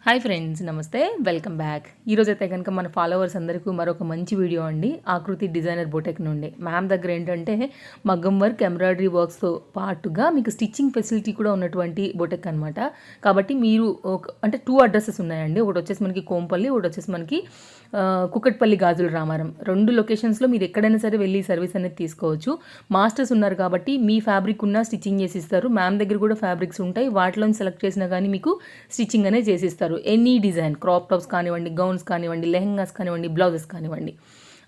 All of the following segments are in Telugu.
హాయ్ ఫ్రెండ్స్, నమస్తే, వెల్కమ్ బ్యాక్. ఈరోజైతే కనుక మన ఫాలోవర్స్ అందరికీ మరొక మంచి వీడియో అండి. ఆకృతి డిజైనర్ బొటెక్ నుండి మ్యామ్ దగ్గర ఏంటంటే మగ్గం వర్క్, ఎంబ్రాయిడరీ వర్క్స్తో పాటుగా మీకు స్టిచ్చింగ్ ఫెసిలిటీ కూడా ఉన్నటువంటి బొటెక్ అనమాట. కాబట్టి మీరు అంటే 2 అడ్రసెస్ ఉన్నాయండి. ఒకటి వచ్చేసి మనకి కోంపల్లి, ఒకటి వచ్చేసి మనకి కుక్కట్పల్లి గాజుల రామారం. 2 లొకేషన్స్లో మీరు ఎక్కడైనా సరే వెళ్ళి సర్వీస్ అనేది తీసుకోవచ్చు. మాస్టర్స్ ఉన్నారు కాబట్టి మీ ఫ్యాబ్రిక్ ఉన్న స్టిచ్చింగ్ చేసిస్తారు. మ్యామ్ దగ్గర కూడా ఫ్యాబ్రిక్స్ ఉంటాయి, వాటిలో సెలెక్ట్ చేసినా కానీ మీకు స్టిచ్చింగ్ అనేది చేసిస్తారు. ఎనీ డిజైన్, క్రాప్ టాప్స్ కానివ్వండి, గౌన్స్ కానివ్వండి, లెహెంగాస్ కానివ్వండి, బ్లౌజెస్ కానివ్వండి.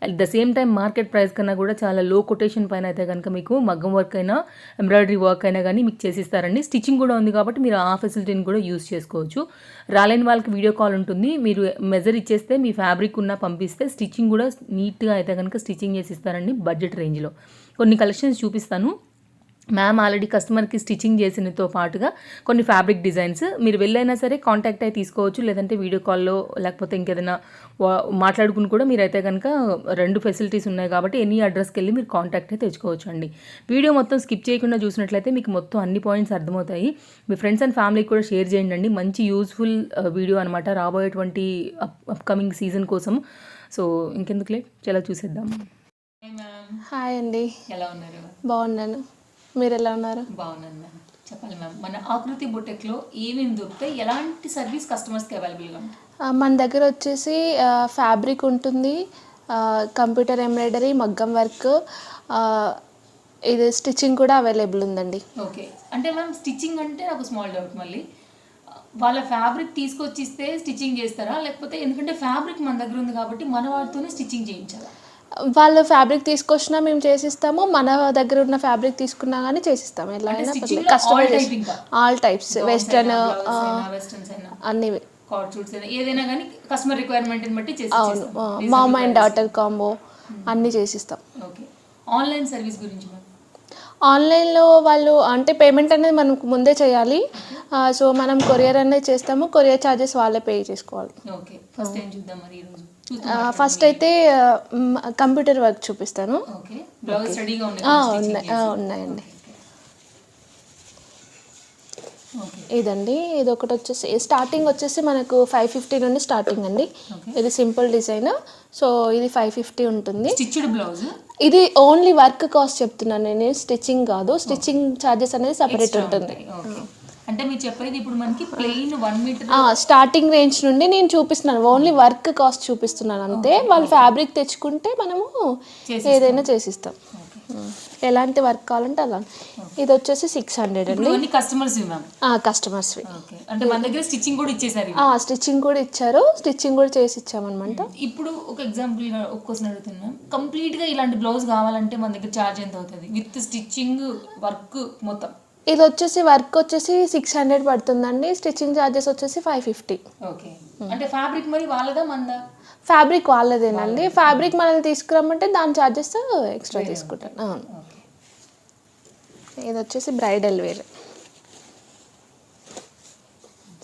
At the same time market price కన్నా కూడా చాలా లో కొటేషన్ పైన అయితే కనుక మీకు మగ్గం వర్క్ అయినా ఎంబ్రాయిడరీ వర్క్ అయినా కానీ మీకు చేసిస్తారండి. స్టిచ్చింగ్ కూడా ఉంది కాబట్టి మీరు ఆ ఫెసిలిటీని కూడా యూస్ చేసుకోవచ్చు. రాలేని వాళ్ళకి వీడియో కాల్ ఉంటుంది. మీరు మెజర్ ఇచ్చేస్తే మీ ఫ్యాబ్రిక్ ఉన్న పంపిస్తే స్టిచ్చింగ్ కూడా నీట్గా అయితే కనుక స్టిచ్చింగ్ చేసిస్తారండి. బడ్జెట్ రేంజ్లో కొన్ని కలెక్షన్స్ చూపిస్తాను. మ్యామ్ ఆల్రెడీ కస్టమర్కి స్టిచ్చింగ్ చేసినతో పాటుగా కొన్ని ఫ్యాబ్రిక్ డిజైన్స్ మీరు వెళ్ళైనా సరే కాంటాక్ట్ అయి తీసుకోవచ్చు. లేదంటే వీడియో కాల్లో లేకపోతే ఇంకేదైనా మాట్లాడుకుని కూడా మీరైతే కనుక 2 ఫెసిలిటీస్ ఉన్నాయి కాబట్టి ఎనీ అడ్రస్కి వెళ్ళి మీరు కాంటాక్ట్ అయితే తెచ్చుకోవచ్చు అండి. వీడియో మొత్తం స్కిప్ చేయకుండా చూసినట్లయితే మీకు మొత్తం అన్ని పాయింట్స్ అర్థమవుతాయి. మీ ఫ్రెండ్స్ అండ్ ఫ్యామిలీకి కూడా షేర్ చేయండి. మంచి యూజ్ఫుల్ వీడియో అనమాట రాబోయేటువంటి అప్కమింగ్ సీజన్ కోసం. సో ఇంకెందుకు లేట్, చాలా చూసేద్దాం. హాయ్ అండి, ఎలా ఉన్నారు? బాగున్నాను. మీరు ఎలా ఉన్నారు? బాగున్నాను మ్యామ్. చెప్పాలి మ్యామ్, మన ఆకృతి బొటెక్లో ఏమేమి దొరుకుతాయి, ఎలాంటి సర్వీస్ కస్టమర్స్కి అవైలబుల్గా ఉంటుంది? మన దగ్గర వచ్చేసి ఫ్యాబ్రిక్ ఉంటుంది, కంప్యూటర్ ఎంబ్రాయిడరీ, మగ్గం వర్క్, ఇది స్టిచ్చింగ్ కూడా అవైలబుల్ ఉందండి. ఓకే, అంటే మ్యామ్ స్టిచ్చింగ్ అంటే నాకు స్మాల్ డౌట్. మళ్ళీ వాళ్ళ ఫ్యాబ్రిక్ తీసుకొచ్చిస్తే స్టిచ్చింగ్ చేస్తారా, లేకపోతే ఎందుకంటే ఫ్యాబ్రిక్ మన దగ్గర ఉంది కాబట్టి మన వాటితోనే స్టిచ్చింగ్ చేయించాలా? వాళ్ళు ఫ్యాబ్రిక్ తీసుకొచ్చినా మేము చేసిస్తాము, మన దగ్గర ఉన్న ఫ్యాబ్రిక్ తీసుకున్నా కానీ చేసిస్తాము. ఎలా అయినా కస్టమైజ్, ఆల్ టైప్స్, వెస్టర్న్, అన్ని, ఏదైనా కానీ కస్టమర్ రిక్వైర్మెంట్ బట్టి చేసి. అవును, మామ్ అండ్ డాటర్ కాంబో అన్నీ చేసిస్తాం. ఓకే, ఆన్లైన్ సర్వీస్ గురించి మ్యామ్? ఆన్లైన్లో వాళ్ళు అంటే పేమెంట్ అనేది మనకు ముందే చేయాలి. సో మనం కొరియర్ అనేది చేస్తాము, కొరియర్ ఛార్జెస్ వాళ్ళే పే చేసుకోవాలి. ఓకే, ఫస్ట్ ఏం చూద్దాం మరి ఈరోజు? ఫస్ట్ అయితే కంప్యూటర్ వర్క్ చూపిస్తాను. ఉన్నాయండి. ఇదండి, ఇది ఒకటి వచ్చేసి స్టార్టింగ్ వచ్చేసి మనకు 550 నుండి స్టార్టింగ్ అండి. ఇది సింపుల్ డిజైన్. సో ఇది 550 ఉంటుంది. ఇది ఓన్లీ వర్క్ కాస్ట్ చెప్తున్నాను నేను, స్టిచ్చింగ్ కాదు. స్టిచ్చింగ్ ఛార్జెస్ అనేది సపరేట్ ఉంటుంది. అంటే మీరు చెప్పేది ఇప్పుడు మనకి ప్లెయిన్ 1 మీటర్ స్టార్టింగ్ రేంజ్ నుండి నేను చూపిస్తున్నాను, ఓన్లీ వర్క్ కాస్ట్ చూపిస్తున్నాను అంతే. వాళ్ళు ఫ్యాబ్రిక్ తెచ్చుకుంటే మనము ఏదైనా చేసిస్తాం, ఎలాంటి వర్క్ కావాలంటే అలా. ఇది వచ్చేసి 600 అండి. కస్టమర్స్ అంటే మన దగ్గర స్టిచ్చింగ్ కూడా ఇచ్చేసారు. స్టిచ్చింగ్ కూడా ఇచ్చారు, స్టిచ్చింగ్ కూడా చేసి ఇచ్చామన్నమాట. ఇప్పుడు ఒక ఎగ్జాంపుల్ గా ఒక్కోసారి అడుగుతున్నాం, కంప్లీట్ గా ఇలాంటి బ్లౌజ్ కావాలంటే మన దగ్గర ఛార్జ్ ఎంత అవుతుంది విత్ స్టిచ్చింగ్ వర్క్ మొత్తం? ఇది వచ్చేసి వర్క్ వచ్చేసి 600 పడుతుందండి, స్టిచ్చింగ్ ఛార్జెస్ వచ్చేసి 550. ఓకే, అంటే ఫ్యాబ్రిక్ మరి వాళ్ళదా మందా? ఫ్యాబ్రిక్ వాళ్ళదేనండి. ఫ్యాబ్రిక్ మనల్ని తీసుకురమ్మంటే దాని ఛార్జెస్ ఎక్స్ట్రా తీసుకుంటాను. ఇది వచ్చేసి బ్రైడల్ వేర్.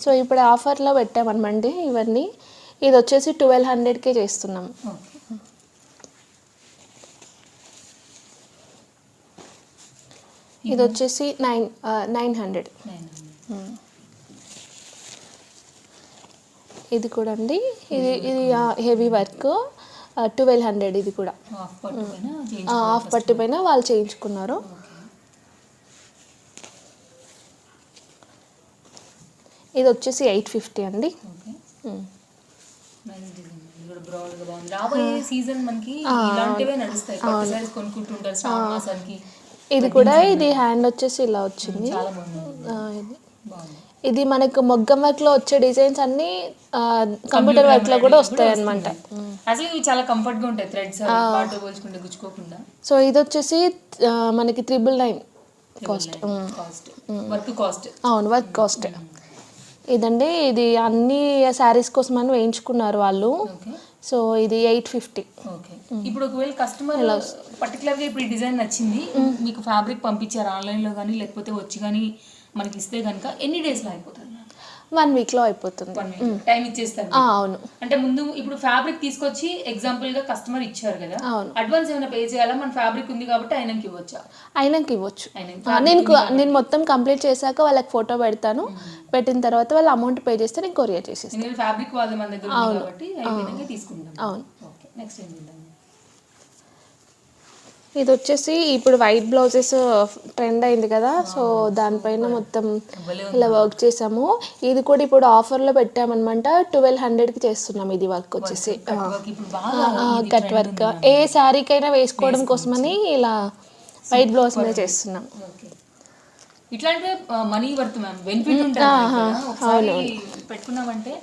సో ఇప్పుడు ఆఫర్లో పెట్టామనమండి ఇవన్నీ. ఇది వచ్చేసి 1200కే చేస్తున్నాము. ఇది వచ్చేసి 900. ఇది కూడా అండి, ఇది హెవీ వర్క్ 1200. ఇది కూడా హాఫ్ పట్టు పైన వాళ్ళు చేయించుకున్నారు. ఇది వచ్చేసి 850 అండి. ఇది కూడా, ఇది హ్యాండ్ వచ్చేసి ఇలా వచ్చింది. ఇది మనకు మగ్గం వర్క్ లో వచ్చే డిజైన్స్ అన్ని కంప్యూటర్ వర్క్ లో కూడా వస్తాయి అన్నమాట. చాలా కంఫర్ట్ గా ఉంటాయి, థ్రెడ్స్ పోల్చుకుంటే గుచ్చుకోకుండా. సో ఇది వచ్చేసి మనకి 999 కాస్ట్. అవును, వర్క్ కాస్ట్. ఇదండి, ఇది అన్ని శారీస్ కోసం అని వేయించుకున్నారు వాళ్ళు. సో ఇది 850. ఇప్పుడు ఒకవేళ కస్టమర్ పర్టికులర్గా ఇప్పుడు ఈ డిజైన్ నచ్చింది, మీకు ఫ్యాబ్రిక్ పంపించారు ఆన్లైన్లో కానీ లేకపోతే వచ్చి కానీ మనకి ఇస్తే కనుక ఎన్ని డేస్లో అయిపోతుంది? 1 వీక్లో అయిపోతుంది. టైం ఇచ్చేస్తారు. అవును. అంటే ముందు ఇప్పుడు ఫ్యాబ్రిక్ తీసుకొచ్చి ఎగ్జాంపుల్ గా కస్టమర్ ఇచ్చారు కదా, అవును. అడ్వాన్స్ ఏమైనా పే చేయాలా? మన ఫ్యాబ్రిక్ ఉంది కాబట్టి ఆయనకి ఇవ్వచ్చా? ఆయనకి ఇవ్వచ్చు. నేను మొత్తం కంప్లీట్ చేశాక వాళ్ళకి ఫోటో పెడతాను. పెట్టిన తర్వాత వాళ్ళు అమౌంట్ పే చేస్తే నేను కొరియర్ చేసేస్తాను. ఫ్యాబ్రిక్ వాళ్ళ మన దగ్గర ఉంది కాబట్టి అయిపోయినాక తీసుకుంటాం. అవును. ఓకే, నెక్స్ట్ ఏం చేద్దాం? ఇది వచ్చేసి ఇప్పుడు వైట్ బ్లౌజెస్ ట్రెండ్ అయింది కదా, సో దానిపైన మొత్తం ఇలా వర్క్ చేసాము. ఇది కూడా ఇప్పుడు ఆఫర్లో పెట్టామన్నమాట. 1200కి చేస్తున్నాం ఇది వర్క్ వచ్చేసి. కట్ వర్క్ ఏ శారీకైనా వేసుకోవడం కోసమని ఇలా వైట్ బ్లౌజ్ మీద చేస్తున్నాం. ఇట్లాంటి మనీ వర్త్ మ్యామ్, బెనిఫిట్ ఉంటుంది. ఒకసారి పెట్టుకున్నామంటే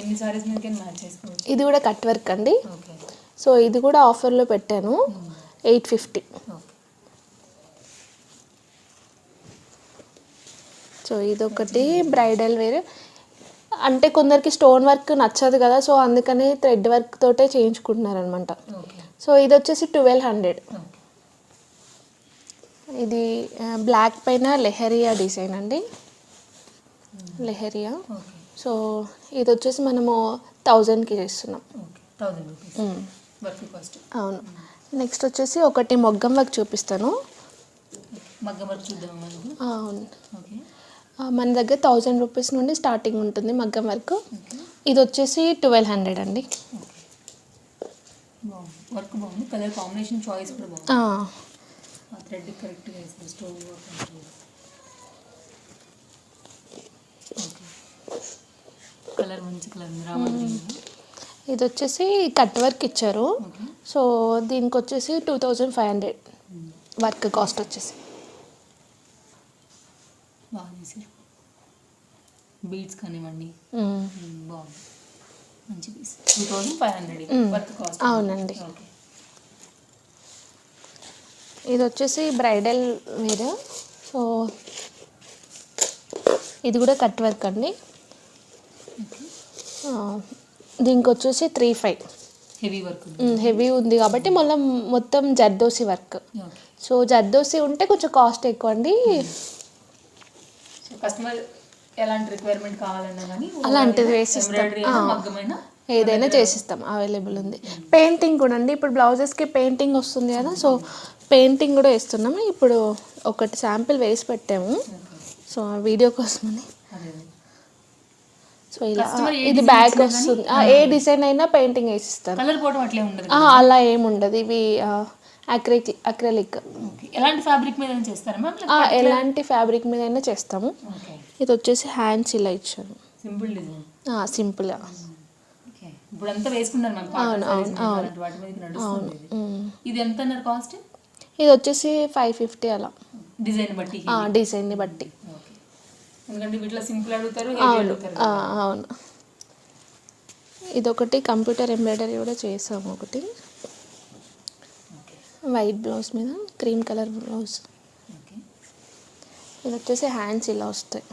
ఎన్ని సారీస్ మీదకి మ్యాచ్ చేసుకోవచ్చు. ఇది కూడా కట్ వర్క్ అండి. సో ఇది కూడా ఆఫర్లో పెట్టాను 850. సో ఇదొకటి బ్రైడల్ వేర్. అంటే కొందరికి స్టోన్ వర్క్ నచ్చదు కదా, సో అందుకని థ్రెడ్ వర్క్ తోటే చేయించుకుంటున్నారు అనమాట. సో ఇది వచ్చేసి 1200. ఇది బ్లాక్ పైన లెహరియా డిజైన్ అండి, లెహరియా. సో ఇది వచ్చేసి మనము 1000కి చేస్తున్నాం. అవును. నెక్స్ట్ వచ్చేసి ఒకటి మొగ్గం వర్క్ చూపిస్తాను. అవును, మన దగ్గర 1000 రూపీస్ నుండి స్టార్టింగ్ ఉంటుంది మగ్గం వర్క్. ఇది వచ్చేసి 1200 అండి. వర్క్ బాగుంది, కలర్ కాంబినేషన్ చాయిస్ కూడా బాగుంది. థ్రెడ్ కరెక్ట్గా వేసారు, స్టోన్ వర్క్. కలర్ మంచి కలర్ రావాలి. ఇది వచ్చేసి కట్ వర్క్ ఇచ్చారు. సో దీనికి వచ్చేసి 2500 వర్క్ కాస్ట్ వచ్చేసి. బాగా చేశారు, బీడ్స్ కానివ్వండి బాగుంది, మంచి పీస్. 2500 work cost. అవునండి. ఇది వచ్చేసి బ్రైడల్ వేర్. సో ఇది కూడా కట్ వర్క్ అండి. దీనికి వచ్చేసి 3500. హెవీ వర్క్, హెవీ ఉంది కాబట్టి మళ్ళీ మొత్తం జర్దోసి వర్క్. సో జర్దోసి ఉంటే కొంచెం కాస్ట్ ఎక్కువ అండి. కస్టమర్ ఎలాంటి రిక్వైర్మెంట్ కావాలన్నా కానీ అలాంటిది వేసిస్తాం, ఏదైనా చేసిస్తాం, అవైలబుల్ ఉంది. పెయింటింగ్ కూడా అండి, ఇప్పుడు బ్లౌజెస్కి పెయింటింగ్ వస్తుంది కదా, సో పెయింటింగ్ కూడా వేస్తున్నాము. ఇప్పుడు ఒకటి శాంపిల్ వేసి పెట్టాము, సో వీడియో కోసమని. సో ఇలా ఇది బ్యాగ్ వస్తుంది, ఏ డిజైన్ అయినా పెయింటింగ్ వేసిస్తాను. కలర్ పోవడం అట్లే ఉండదు, అలా ఏముండదు. ఇవి అక్రిలిక్. ఎలాంటి ఫ్యాబ్రిక్ మీద చేస్తారా? ఎలాంటి ఫ్యాబ్రిక్ మీద అయినా చేస్తాము. ఇది వచ్చేసి హ్యాండ్స్ ఇలా ఇచ్చాను, సింపుల్ డిజైన్, సింపుల్. ఇప్పుడు అంతా వేసుకున్నారు మ్యామ్. ఇది ఎంత అన్నారు కాస్ట్? ఇది వచ్చేసి 550 అలా, డిజైన్ బట్టి. డిజైన్ని బట్టి, ఎందుకంటే వీటిలో సింపుల్ అడుగుతారు. అవును. ఇదొకటి కంప్యూటర్ ఎంబ్రాయిడరీ కూడా చేసాము. ఒకటి వైట్ బ్లౌజ్ మీద క్రీమ్ కలర్ బ్లౌజ్. ఇది వచ్చేసి హ్యాండ్స్ ఇలా వస్తాయి.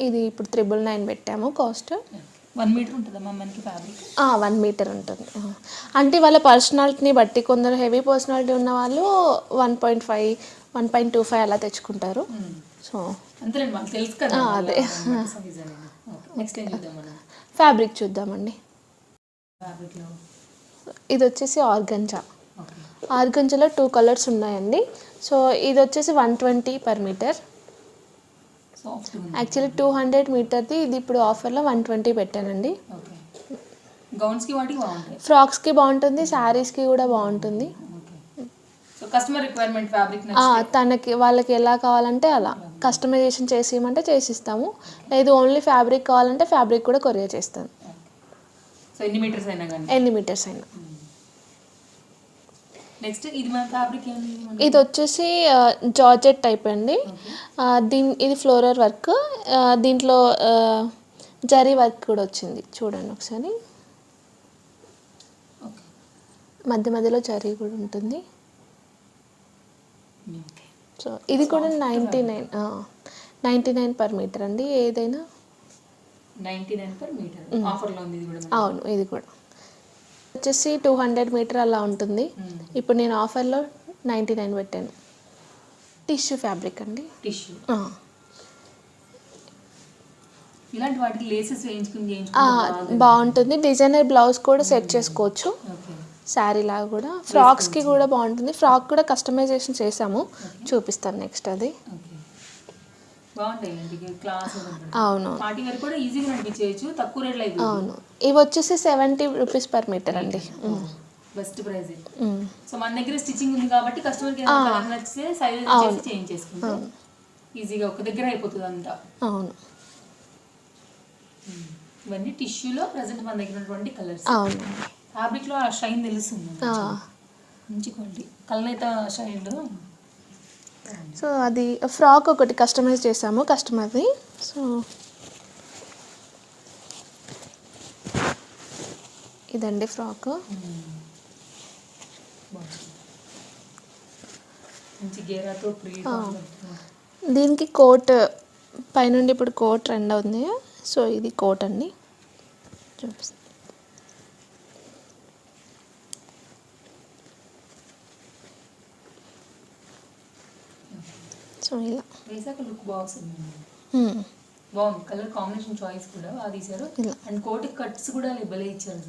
ఇది ఇప్పుడు 999 పెట్టాము కాస్ట్. 1 మీటర్ ఉంటుందా మనకి ఫ్యాబ్రిక్? 1 మీటర్ ఉంటుంది. అంటే వాళ్ళ పర్సనాలిటీని బట్టి, కొందరు హెవీ పర్సనాలిటీ ఉన్న వాళ్ళు 1.5, 1.25 అలా తెచ్చుకుంటారు. సో అంతే తెలుసు కదా. అదే. నెక్స్ట్ ఏం చూద్దాం మనం? ఫ్యాబ్రిక్ చూద్దామండి. ఇది వచ్చేసి ఆర్గంజాలో 2 కలర్స్ ఉన్నాయండి. సో ఇది వచ్చేసి 120 per మీటర్. యాక్చువల్లీ 200 మీటర్ది, ఇది ఇప్పుడు ఆఫర్లో 120 పెట్టానండి. గౌన్స్కి వాటికి బాగుంటుంది, ఫ్రాక్స్కి బాగుంటుంది, శారీస్కి కూడా బాగుంటుంది. కస్టమర్ రిక్వైర్మెంట్ ఫ్యాబ్రిక్ తనకి వాళ్ళకి ఎలా కావాలంటే అలా కస్టమైజేషన్ చేసి ఇవ్వమంటే చేసిస్తాము. లేదు ఓన్లీ ఫ్యాబ్రిక్ కావాలంటే ఫ్యాబ్రిక్ కూడా కొరియర్ చేస్తాను. సో ఎన్ని మీటర్స్ అయినా కానీ? ఎన్ని మీటర్స్ అయినా. నెక్స్ట్ ఇది మన ఫ్యాబ్రిక్ ఏంటి? ఇది వచ్చేసి జార్జెట్ టైప్ అండి. ఇది ఫ్లోరల్ వర్క్, దీంట్లో జరీ వర్క్ కూడా వచ్చింది. చూడండి ఒకసారి, మధ్య మధ్యలో జరీ కూడా ఉంటుంది. సో ఇది కూడా 99 per మీటర్ అండి. ఏదైనా 99 per మీటర్ ఆఫర్లో ఉంది ఇది కూడా. అవును, ఇది కూడా వచ్చేసి 200 మీటర్ అలా ఉంటుంది. ఇప్పుడు నేను ఆఫర్లో 99 పెట్టాను. టిష్యూ ఫ్యాబ్రిక్ అండి. టిష్యూ. ఆ. ఇలాంటి వాటికి లేసెస్ వేయించుకుని బాగుంటుంది. డిజైనర్ బ్లౌజ్ కూడా సెట్ చేసుకోవచ్చు శారీ లాగా కూడా. ఫ్రాక్స్కి కూడా బాగుంటుంది. ఫ్రాక్ కూడా కస్టమైజేషన్ చేసాము, చూపిస్తాను నెక్స్ట్ అది. అవును అవును. ఇవి వచ్చేసి 70 రూపీస్ పర్ మీటర్ అండి. Best price. సో మన దగ్గర స్టిచ్చింగ్ ఉంది కాబట్టి కస్టమర్కి కలర్ నచ్చితే సైజ్ చేసి చేంజ్ చేసుకుంటాం. ఈజీగా ఒక దగ్గర అయిపోతుంది అంతా. అవును. ఇవన్నీ టిష్యూలో ప్రెసెంట్ మన దగ్గర ఉన్నటువంటి కలర్స్. అవును. ఫ్యాబ్రిక్లో ఆ షైన్ తెలుస్తుంది, మంచి క్వాలిటీ. కలనైతే షైన్. సో అది ఫ్రాక్ ఒకటి కస్టమైజ్ చేసాము కస్టమర్ది. సో ఇదండి ఫ్రాక్. దీనికి కోట్ పైనుండి ఇప్పుడు కోట్ ట్రెండ్ ఉంది. సో ఇది కోట్ అండి, చూపిస్తాను. సో ఇలా వేసాక లుక్ బాగుంది. బాగుంది కలర్ కాంబినేషన్, చాయిస్ కూడా బాగా తీశారు. అండ్ కోట్ కట్స్ కూడా భలే ఇచ్చారు.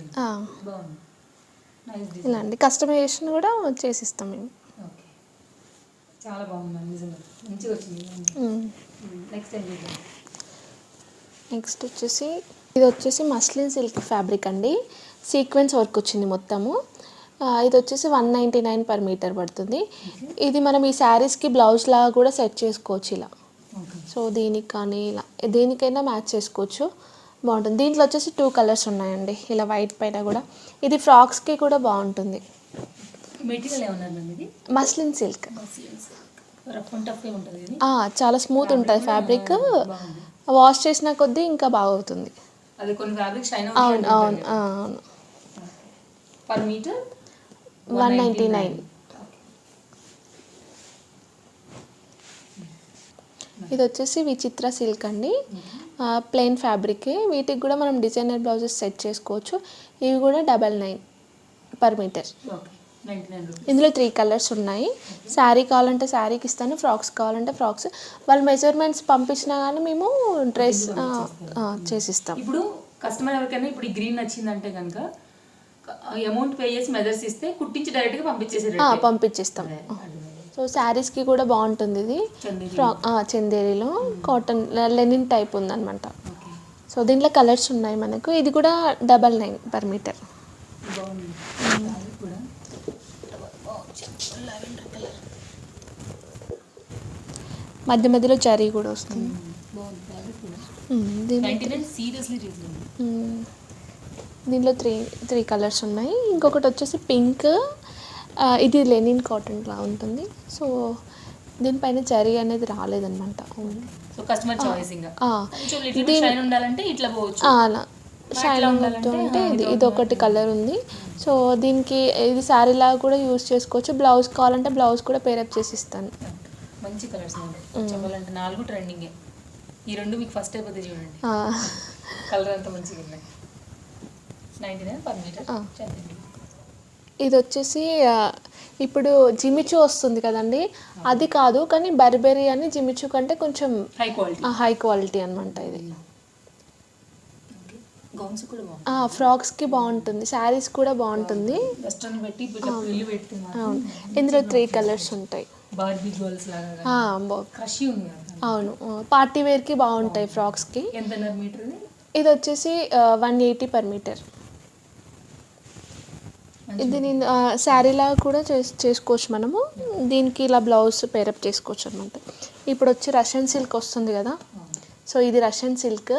బాగుంది. ఇలా అండి కస్టమైజేషన్ కూడా చేసిస్తాం మేము. ఓకే, చాలా బాగుంది నిజంగా, మంచిగా వచ్చింది. నెక్స్ట్ ఏం చేద్దాం? నెక్స్ట్ వచ్చేసి ఇది వచ్చేసి మస్లిన్ సిల్క్ ఫ్యాబ్రిక్ అండి. సీక్వెన్స్ వర్క్ వచ్చింది మొత్తము. ఇది వచ్చేసి 199 పర్ మీటర్ పడుతుంది. ఇది మనం ఈ శారీస్కి బ్లౌజ్ లాగా కూడా సెట్ చేసుకోవచ్చు ఇలా. సో దీనికి కానీ ఇలా దేనికైనా మ్యాచ్ చేసుకోవచ్చు, బాగుంటుంది. దీంట్లో వచ్చేసి 2 కలర్స్ ఉన్నాయండి, ఇలా వైట్ పైన కూడా. ఇది ఫ్రాక్స్కి కూడా బాగుంటుంది. మెటీరియల్ ఏమన్నా ఇది? Muslin silk. ఉంటుంది, చాలా స్మూత్ ఉంటుంది ఫ్యాబ్రిక్. వాష్ చేసిన కొద్దీ ఇంకా బాగవుతుంది. అది కొన్ని ఫ్యాబ్రిక్ షైన్. అవును అవును అవును. Per metre 199. ఇది వచ్చేసి విచిత్ర సిల్క్ అండి, ప్లెయిన్ ఫ్యాబ్రిక్. వీటికి కూడా మనం డిజైనర్ బ్లౌజెస్ సెట్ చేసుకోవచ్చు. ఇవి కూడా 99 పర్ మీటర్. ఇందులో 3 కలర్స్ ఉన్నాయి. శారీ కావాలంటే శారీకి ఇస్తాను, ఫ్రాక్స్ కావాలంటే ఫ్రాక్స్. వాళ్ళు మెజర్మెంట్స్ పంపించినా కానీ మేము డ్రెస్ చేసిస్తాం. ఇప్పుడు కస్టమర్ ఎవరికైనా ఇప్పుడు ఈ గ్రీన్ నచ్చిందంటే కనుక అమౌంట్ పే చేసి మెజర్స్ ఇస్తే కుట్టించి డైరెక్ట్గా పంపించేస్తాం. సో శారీస్కి కూడా బాగుంటుంది ఇది. చందేరిలో కాటన్ లెనిన్ టైప్ ఉందన్నమాట. సో దీంట్లో కలర్స్ ఉన్నాయి మనకు. ఇది కూడా 99 పర్ మీటర్. మధ్య మధ్యలో జరీ కూడా వస్తుంది. దీంట్లో 3 కలర్స్ ఉన్నాయి. ఇంకొకటి వచ్చేసి పింక్. ఇది లెనిన్ కాటన్ లా ఉంటుంది. సో దీనిపైన జరీ అనేది రాలేదన్నమాట. అలా షైనింగ్ అంటే ఇది ఒకటి కలర్ ఉంది. సో దీనికి ఇది శారీలాగా కూడా యూజ్ చేసుకోవచ్చు. బ్లౌజ్ కావాలంటే బ్లౌజ్ కూడా పేరప్ చేసి ఇస్తాను. మంచి కలర్స్ చెప్పాలంటే 4 ట్రెండింగ్. ఈ 2 మీకు ఫస్ట్ అయిపోతే చూడండి, కలర్ అంతా మంచిగా ఉన్నాయి. 99 పర్ మీటర్. ఇది వచ్చేసి ఇప్పుడు జిమిచూ వస్తుంది కదండి, అది కాదు కానీ బర్బెరీ అని జిమిచూ కంటే కొంచెం హై క్వాలిటీ అనమాట. ఇది ఫ్రాక్స్కి బాగుంటుంది, శారీస్ కూడా బాగుంటుంది. ఇందులో 3 కలర్స్ ఉంటాయి. అవును, పార్టీ వేర్కి బాగుంటాయి ఫ్రాక్స్కి. ఇది వచ్చేసి 180 పర్ మీటర్. ఇది నేను శారీలాగా కూడా చేసుకోవచ్చు మనము. దీనికి ఇలా బ్లౌజ్ పేరప్ చేసుకోవచ్చు అనమాట. ఇప్పుడు వచ్చి రష్యన్ సిల్క్ వస్తుంది కదా, సో ఇది రష్యన్ సిల్క్.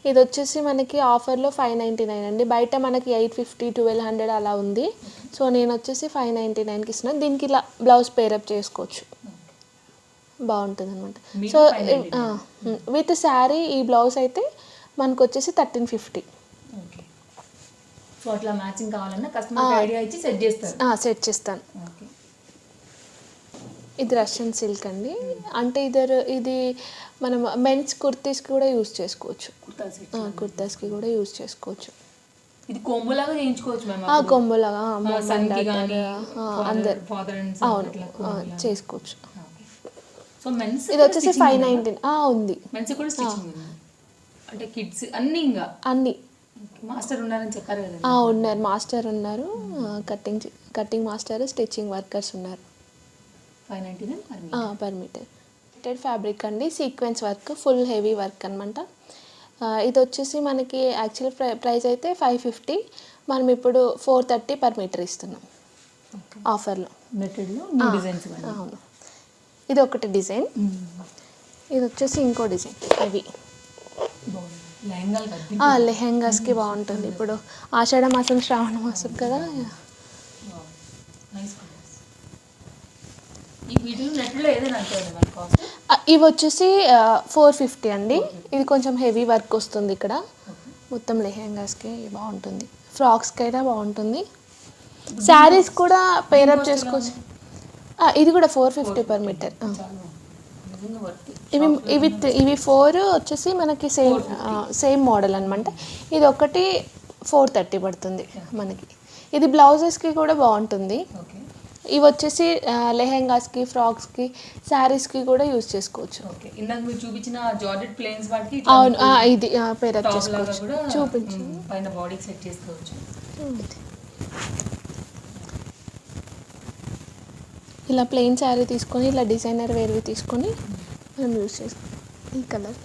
ఇది వచ్చేసి మనకి ఆఫర్లో 599 అండి. బయట మనకి 850, 1200 అలా ఉంది. సో నేను వచ్చేసి 599కి ఇస్తున్నాను. దీనికి ఇలా బ్లౌజ్ పేరప్ చేసుకోవచ్చు, బాగుంటుంది అనమాట. సో విత్ శారీ ఈ బ్లౌజ్ అయితే మనకు వచ్చేసి 1350. సో అట్లా మ్యాచింగ్ కావాలన్నా కస్టమర్ ఐడియా ఇచ్చి సెట్ చేస్తారు. సెట్ చేస్తాను. ఇది రష్యన్ సిల్క్ అండి. అంటే ఇది మనం మెన్స్ కుర్తీస్కి కూడా యూజ్ చేసుకోవచ్చు, కుర్తాస్కి కూడా యూజ్ చేసుకోవచ్చు. ఇది కొంబులాగా చేయించుకోవచ్చు మేము. కొంబులాగా అందరు అవును చేసుకోవచ్చు. సో మెన్స్ ఇది వచ్చేసి 519 ఉంది. మెన్స్ కూడా స్టిచ్చింగ్ ఉంది, అంటే కిడ్స్ అన్ని ఇంకా అన్ని. మాస్టర్ ఉన్నారని చెప్పారు కదా? ఉన్నారు, మాస్టర్ ఉన్నారు, కటింగ్ మాస్టర్, స్టిచ్చింగ్ వర్కర్స్ ఉన్నారు. 599 పర్ మీటర్. ఫ్యాబ్రిక్ అండి, sequence work, full heavy work అనమాట. ఇది వచ్చేసి మనకి యాక్చువల్ ప్రైస్ అయితే 550, మనం ఇప్పుడు 430 పర్ మీటర్ ఇస్తున్నాం ఆఫర్లో. అవును, ఇది ఒకటి డిజైన్. ఇది వచ్చేసి ఇంకో డిజైన్ హెవీ లెహెంగాస్కి బాగుంటుంది. ఇప్పుడు ఆషాఢ మాసం, శ్రావణ మాసం కదా. ఇవి వచ్చేసి 450 అండి. ఇది కొంచెం హెవీ వర్క్ వస్తుంది ఇక్కడ, మొత్తం లెహెంగాస్కి బాగుంటుంది, ఫ్రాక్స్కి అయినా బాగుంటుంది, శారీస్ కూడా పేరప్ చేసుకోవచ్చు. ఇది కూడా 450 పర్ మీటర్. ఇవి 4 వచ్చేసి మనకి సేమ్ మోడల్ అనమాట. ఇది ఒకటి 430 పడుతుంది మనకి. ఇది బ్లౌజెస్కి కూడా బాగుంటుంది. ఇవి వచ్చేసి లెహెంగాస్కి, ఫ్రాక్స్కి, శారీస్కి కూడా యూజ్ చేసుకోవచ్చు. ఇందాక మీరు చూపించిన జార్జెట్ ప్లేన్స్ వాటికి అవును, ఇది పేరప్ చేసుకోవచ్చు. చూపించు, పైన బాడీకి సెట్ చేసుకోవచ్చు. ఇలా ప్లెయిన్ శారీ తీసుకొని, ఇలా డిజైనర్ వేర్వి తీసుకొని మనం యూజ్ చేసుకోవచ్చు. ఈ కలర్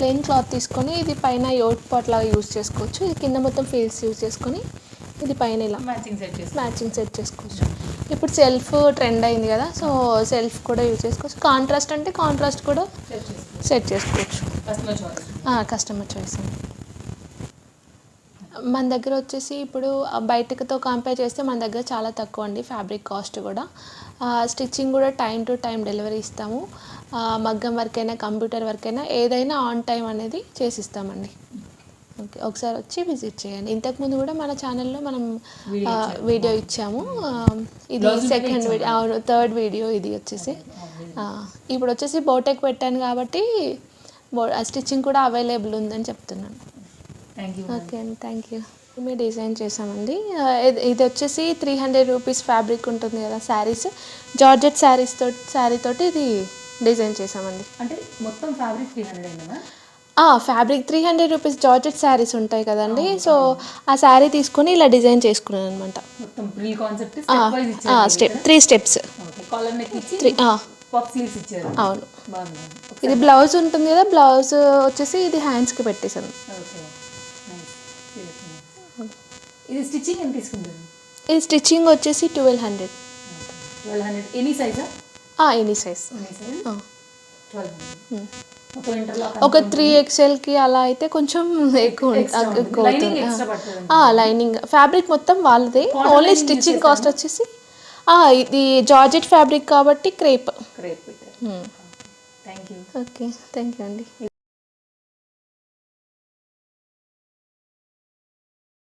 ప్లెయిన్ క్లాత్ తీసుకొని ఇది పైన యోట్ పాట్ లాగా యూజ్ చేసుకోవచ్చు. ఇది కింద మొత్తం ఫీల్స్ యూజ్ చేసుకొని ఇది పైన ఇలా మ్యాచింగ్ సెట్ చేసుకోవచ్చు. ఇప్పుడు సెల్ఫ్ ట్రెండ్ అయింది కదా, సో సెల్ఫ్ కూడా యూజ్ చేసుకోవచ్చు. కాంట్రాస్ట్ అంటే కాంట్రాస్ట్ కూడా సెట్ చేసుకోవచ్చు, కస్టమర్ చాయిస్. మన దగ్గర వచ్చేసి ఇప్పుడు బయటతో కంపేర్ చేస్తే మన దగ్గర చాలా తక్కువ అండి ఫ్యాబ్రిక్ కాస్ట్ కూడా. స్టిచ్చింగ్ కూడా టైం టు టైం డెలివరీ ఇస్తాము. మగ్గం వర్క్ అయినా, కంప్యూటర్ వర్క్ అయినా, ఏదైనా ఆన్ టైం అనేది చేసిస్తామండి. ఓకే, ఒకసారి వచ్చి విజిట్ చేయండి. ఇంతకుముందు కూడా మన ఛానల్లో మనం వీడియో ఇచ్చాము. ఇది సెకండ్ వీడియో, అవును, థర్డ్ వీడియో ఇది వచ్చేసి. ఇప్పుడు వచ్చేసి బోటెక్ పెట్టాను కాబట్టి స్టిచ్చింగ్ కూడా అవైలబుల్ ఉందని చెప్తున్నాను. ఓకే అండి, థ్యాంక్ యూ. మేము డిజైన్ చేసామండి. ఇది వచ్చేసి 300 రూపీస్ ఫ్యాబ్రిక్ ఉంటుంది కదా శారీస్, జార్జెట్ శారీ తోటి ఇది డిజైన్ చేసామండి. అంటే మొత్తం fabric 300 fabric 300 rupees georgette saris ఉంటాయి కదండి. సో ఆ శారీ తీసుకొని ఇలా డిజైన్ చేసుకున్నాను అనమాట. Step 3 steps. అవును, ఇది బ్లౌజ్ ఉంటుంది కదా, బ్లౌజ్ వచ్చేసి ఇది హ్యాండ్స్కి పెట్టేసాను. ఇది స్టిచ్చింగ్ ఎంత తీసుకుంటారు? ఇది స్టిచ్చింగ్ వచ్చేసి 1200. ఎనీ సైజా? Any size. ఒక 3XLకి అలా అయితే కొంచెం ఎక్కువ అవుతుంది. లైనింగ్ ఫ్యాబ్రిక్ మొత్తం వాళ్ళది, ఓన్లీ స్టిచ్చింగ్ కాస్ట్ వచ్చేసి ఇది జార్జెట్ ఫ్యాబ్రిక్ కాబట్టి క్రేప్. ఓకే, థ్యాంక్ యూ అండి.